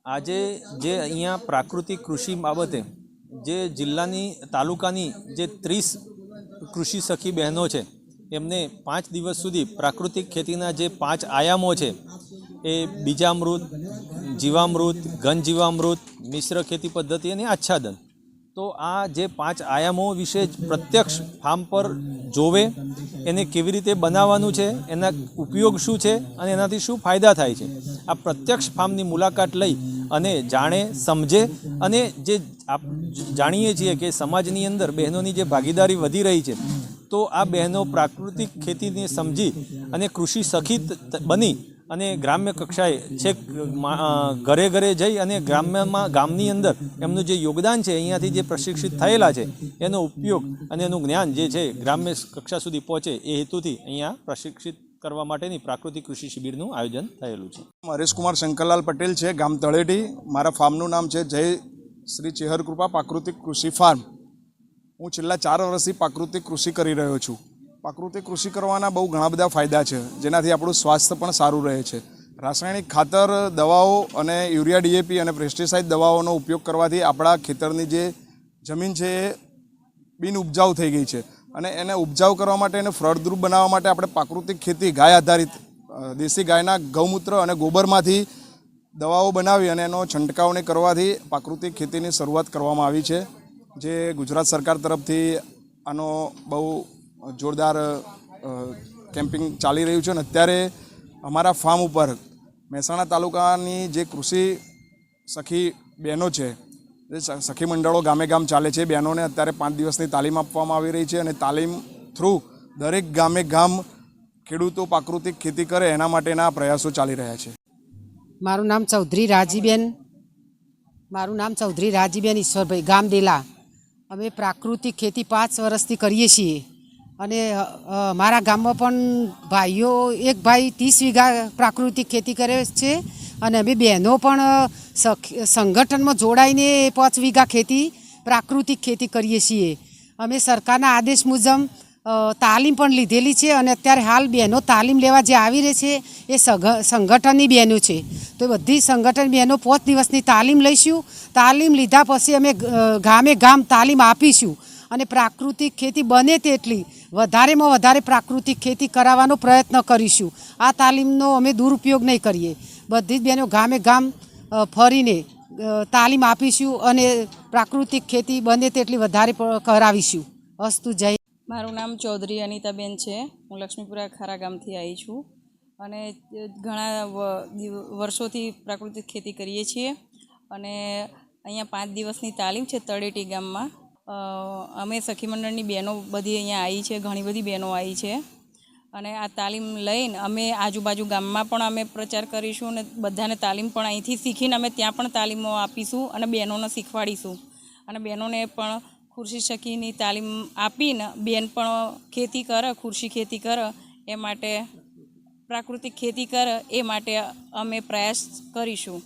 આજે જે અહીંયા પ્રાકૃતિક કૃષિ બાબતે જે જિલ્લાની તાલુકાની જે 30 કૃષિ સખી બહેનો છે એમને 5 દિવસ સુધી પ્રાકૃતિક ખેતીના જે 5 આયામો છે એ બીજામૃત, જીવામૃત, ઘન જીવામૃત, મિશ્ર ખેતી પદ્ધતિ અને આચ્છાદન, તો આ જે 5 આયામો વિશે પ્રત્યક્ષ ફાર્મ પર જોવે, એને કેવી રીતે બનાવવાનું છે, એના ઉપયોગ શું છે અને એનાથી શું ફાયદા થાય છે, આ પ્રત્યક્ષ ફાર્મની મુલાકાત લઈ અને જાણે, સમજે અને જે જાણીએ છીએ કે સમાજની અંદર બહેનોની જે ભાગીદારી વધી રહી છે, તો આ બહેનો પ્રાકૃતિક ખેતીને સમજી અને કૃષિ સખી બની અને ગ્રામ્ય કક્ષાએ છેક ઘરે ઘરે જઈ અને ગામની અંદર એમનું જે યોગદાન છે, અહીંયાથી જે પ્રશિક્ષિત થયેલા છે એનો ઉપયોગ અને એનું જ્ઞાન જે છે ગ્રામ્ય કક્ષા સુધી પહોંચે એ હેતુથી અહીંયા પ્રશિક્ષિત કરવા માટેની પ્રાકૃતિક કૃષિ શિબિરનું આયોજન થયેલું છે. હરેશકુમાર શંકરલાલ પટેલ છે, ગામ તળેટી. મારા ફાર્મનું નામ છે જય શ્રી ચેહરકૃપા પ્રાકૃતિક કૃષિ ફાર્મ. હું છેલ્લા 4 વર્ષથી પ્રાકૃતિક કૃષિ કરી રહ્યો છું. પ્રાકૃતિક કૃષિ કરવાના બહુ ઘણા બધા ફાયદા છે, જેનાથી આપણું સ્વાસ્થ્ય પણ સારું રહે છે. રાસાયણિક ખાતર, દવાઓ અને યુરિયા, ડીએપી અને પેસ્ટિસાઇડ દવાઓનો ઉપયોગ કરવાથી આપણા ખેતરની જે જમીન છે એ બિન ઉપજાઉ થઈ ગઈ છે, અને એને ઉપજાઉ કરવા માટે, એને ફળદ્રુપ બનાવવા માટે આપણે પ્રાકૃતિક ખેતી, ગાય આધારિત દેશી ગાયના ગૌમૂત્ર અને ગોબરમાંથી દવાઓ બનાવી અને એનો છંટકાવને કરવાથી પ્રાકૃતિક ખેતીની શરૂઆત કરવામાં આવી છે, જે ગુજરાત સરકાર તરફથી આનો બહુ જોરદાર કેમ્પિંગ ચાલી રહ્યું છે. અને અત્યારે અમારા ફાર્મ ઉપર મહેસાણા તાલુકાની જે કૃષિ સખી બહેનો છે, જે સખી મંડળો ગામે ગામ ચાલે છે, બહેનોને અત્યારે 5 દિવસની તાલીમ આપવામાં આવી રહી છે, અને તાલીમ થ્રુ દરેક ગામે ગામ ખેડૂતો પ્રાકૃતિક ખેતી કરે એના માટેના પ્રયાસો ચાલી રહ્યા છે. મારું નામ ચૌધરી રાજીબેન ઈશ્વરભાઈ, ગામ દેલા. અમે પ્રાકૃતિક ખેતી 5 વર્ષથી કરીએ છીએ, અને મારા ગામમાં પણ ભાઈઓ, એક ભાઈ 30 વીઘા પ્રાકૃતિક ખેતી કરે છે, અને અમે બહેનો પણ સંગઠનમાં જોડાઈને 5 વીઘા ખેતી પ્રાકૃતિક ખેતી કરીએ છીએ. અમે સરકારના આદેશ મુજબ તાલીમ પણ લીધેલી છે, અને અત્યારે હાલ બહેનો તાલીમ લેવા જે આવી રહી છે એ સંગઠનની બહેનો છે. તો બધી સંગઠન બહેનો 5 દિવસની તાલીમ લઈશું. તાલીમ લીધા પછી અમે ગામે ગામ તાલીમ આપીશું, અને પ્રાકૃતિક ખેતી બને તેટલી વધારેમાં વધારે પ્રાકૃતિક ખેતી કરાવવાનો પ્રયત્ન કરીશું. આ તાલીમનો અમે દુરુપયોગ નહીં કરીએ. બધી જ બહેનો ગામે ગામ ફરીને તાલીમ આપીશું, અને પ્રાકૃતિક ખેતી બને તેટલી વધારે કરાવીશું. અસ્તુ. જય. મારું નામ ચૌધરી અનિતાબેન છે. હું લક્ષ્મીપુરા ખારા ગામથી આવી છું, અને ઘણા વર્ષોથી પ્રાકૃતિક ખેતી કરીએ છીએ. અને અહીંયા 5 દિવસની તાલીમ છે તળેટી ગામમાં. અમે સખી મંડળની બહેનો બધી અહીંયા આવી છે, ઘણી બધી બહેનો આવી છે, અને આ તાલીમ લઈને અમે આજુબાજુ ગામમાં પણ અમે પ્રચાર કરીશું, અને બધાને તાલીમ પણ અહીંથી શીખીને અમે ત્યાં પણ તાલીમો આપીશું, અને બહેનોને શીખવાડીશું, અને બહેનોને પણ કૃષિ સખીની તાલીમ આપીને બેન પણ ખેતી કરે, કૃષિ ખેતી કરે, એ માટે પ્રાકૃતિક ખેતી કરે એ માટે અમે પ્રયાસ કરીશું.